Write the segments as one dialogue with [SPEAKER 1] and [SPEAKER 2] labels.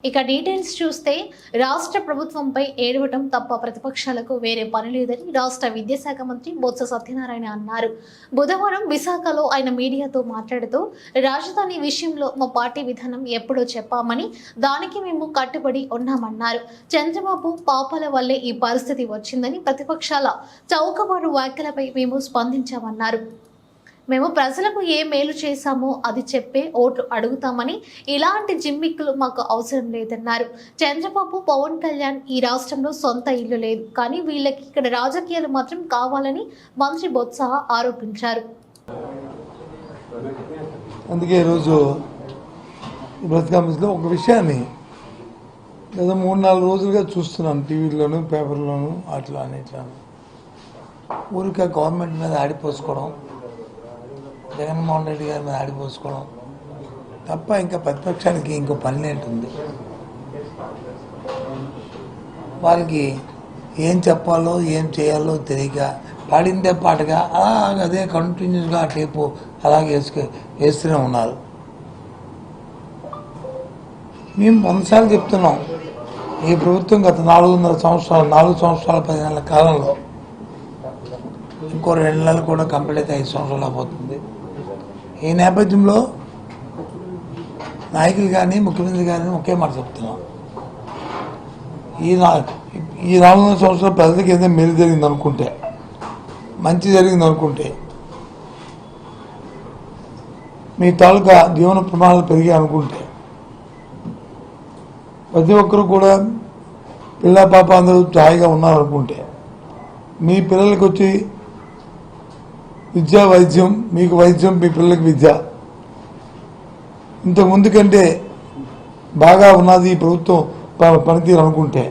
[SPEAKER 1] ఇక డీటెయిల్స్ చూస్తే రాష్ట్ర ప్రభుత్వంపై ఏడవటం తప్ప ప్రతిపక్షాలకు వేరే పని లేదని రాష్ట్ర విద్యాశాఖ మంత్రి బొత్స సత్యనారాయణ అన్నారు. బుధవారం విశాఖలో ఆయన మీడియాతో మాట్లాడుతూ రాజధాని విషయంలో మా పార్టీ విధానం ఎప్పుడో చెప్పామని దానికి మేము కట్టుబడి ఉన్నామన్నారు. చంద్రబాబు పాపాల వల్లే ఈ పరిస్థితి వచ్చిందని ప్రతిపక్షాల చౌకబారు వ్యాఖ్యలపై మేము స్పందించామన్నారు. మేము ప్రజలకు ఏ మేలు చేశామో అది చెప్పే ఓట్లు అడుగుతామని ఇలాంటి జిమ్మిక్కులు మాకు అవసరం లేదన్నారు. చంద్రబాబు పవన్ కళ్యాణ్ ఈ రాష్ట్రంలో సొంత ఇల్లు లేదు, కానీ వీళ్ళకి ఇక్కడ రాజకీయాలు మాత్రం కావాలని మంత్రి బొత్స ఆరోపించారు.
[SPEAKER 2] అందుకే ఈరోజు బ్రతకాంలో ఒక విషయాన్ని లేదా 3-4 రోజులుగా చూస్తున్నాను, టీవీలోను పేపర్లోను అట్లా అని ఇట్లాను. ఊరికే గవర్నమెంట్ మీద ఆడిపోసుకోవడం, జగన్మోహన్ రెడ్డి గారి మీద ఆడిపోసుకోవడం తప్ప ఇంకా ప్రతిపక్షానికి ఇంకో పని ఏంటుంది. వాళ్ళకి ఏం చెప్పాలో ఏం చేయాలో తెలియక పాడిందే పాటగా అదే కంటిన్యూస్గా ఆ టేపు అలాగే వేస్తూనే ఉన్నారు. మేము 100 సార్లు చెప్తున్నాం, ఈ ప్రభుత్వం గత 4 సంవత్సరాలు 10 నెలల కాలంలో ఇంకో 2 నెలలు కూడా కంప్లీట్ అయితే 5 సంవత్సరాలు అయిపోతుంది. ఈ నేపథ్యంలో నాయకులు కానీ ముఖ్యమంత్రి కానీ ఒకే మాట చెప్తున్నాం, ఈ 4 సంవత్సరాల ప్రజలకు ఏదైనా మేలు జరిగింది అనుకుంటే, మంచి జరిగింది అనుకుంటే, మీ తాలూకా జీవన ప్రమాణాలు పెరిగాయి అనుకుంటే, ప్రతి ఒక్కరు కూడా పిల్ల పాప అందరూ హాయిగా ఉన్నారనుకుంటే, మీ పిల్లలకి వచ్చి విద్య వైద్యం, మీకు వైద్యం, మీ పిల్లలకి విద్య ఇంతకుముందు కంటే బాగా ఉన్నది ఈ ప్రభుత్వం పనితీరు అనుకుంటే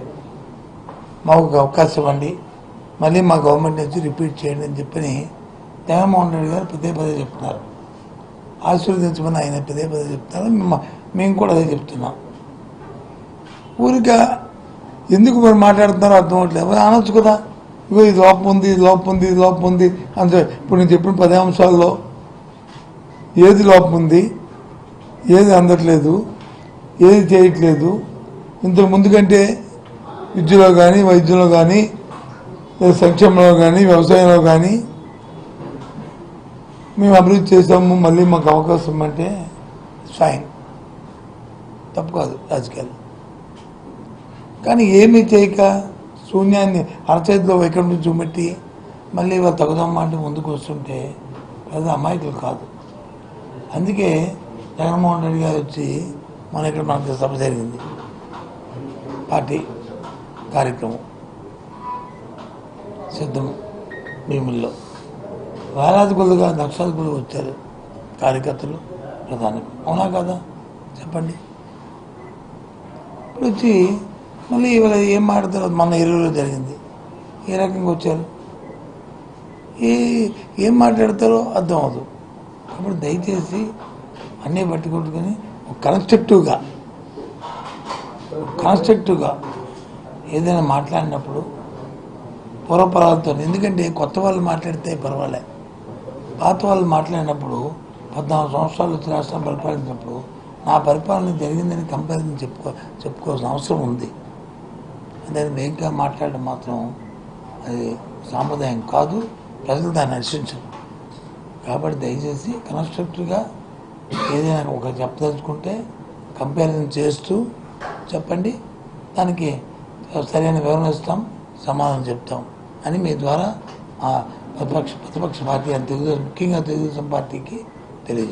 [SPEAKER 2] మాకు ఒక అవకాశం ఇవ్వండి, మళ్ళీ మా గవర్నమెంట్ నుంచి రిపీట్ చేయండి అని చెప్పని జగన్మోహన్ రెడ్డి గారు పదే చెప్తున్నారు. ఆశీర్వదించమని ఆయన పదే చెప్తున్నారు. మేము కూడా అదే చెప్తున్నాం. ఊరిగా ఎందుకు మరి మాట్లాడుతున్నారో అర్థం అవట్లేదు. అనొచ్చు కదా, ఇగో ఇది లోపం ఉంది, ఇది లోపం ఉంది, ఇది లోపం ఉంది అంటే. ఇప్పుడు నేను చెప్పిన 10 అంశాల్లో ఏది లోపం ఉంది, ఏది అందట్లేదు, ఏది చేయట్లేదు, ఇంతకు ముందు కంటే విద్యలో కానీ వైద్యంలో కానీ సంక్షేమంలో కానీ వ్యవసాయంలో కానీ మేము అభివృద్ధి చేసాము, మళ్ళీ మాకు అవకాశం అంటే ఫైన్, తప్పు కాదు రాజకీయాలు. కానీ ఏమీ చేయక శూన్యాన్ని అరచేతిలో వైకుంఠం నుంచి చూపెట్టి మళ్ళీ వాళ్ళు తగుదమ్మా అంటే ముందుకు వస్తుంటే పెద్ద అమాయకులు కాదు. అందుకే జగన్మోహన్ రెడ్డి గారు వచ్చి ఇక్కడ మనకి సభ జరిగింది, పార్టీ కార్యక్రమం సిద్ధం భీముల్లో వేలాది కొద్దిగా లక్షల కొద్దిగా వచ్చారు కార్యకర్తలు, ప్రధాని. అవునా కదా చెప్పండి. ఇప్పుడు వచ్చి మళ్ళీ ఇవాళ ఏం మాట్లాడతారో మన ఇరువులో జరిగింది, ఏ రకంగా వచ్చారు, ఏం మాట్లాడతారో అర్థం అవదు. కాబట్టి దయచేసి అన్నీ పట్టుకుంటుకొని కన్స్ట్రక్టివ్గా ఏదైనా మాట్లాడినప్పుడు పూర్వపరాలతో, ఎందుకంటే కొత్త వాళ్ళు మాట్లాడితే పర్వాలే, పాత వాళ్ళు మాట్లాడినప్పుడు 14 సంవత్సరాలు వచ్చి రాష్ట్రం పరిపాలించినప్పుడు నా పరిపాలన జరిగిందని కంపారిజన్ చెప్పుకోవాల్సిన అవసరం ఉంది. దాన్ని వేగంగా మాట్లాడడం మాత్రం అది సాంప్రదాయం కాదు, ప్రజలు దాన్ని హర్షించరు. కాబట్టి దయచేసి కన్స్ట్రక్టివ్గా ఏదైనా ఒక చెప్పదలుచుకుంటే కంపారిజన్ చేస్తూ చెప్పండి, దానికి సరైన వివరణ ఇస్తాం, సమాధానం చెప్తాం అని మీ ద్వారా ప్రతిపక్ష పార్టీ అని ముఖ్యంగా తెలుగుదేశం పార్టీకి తెలియజేస్తాం.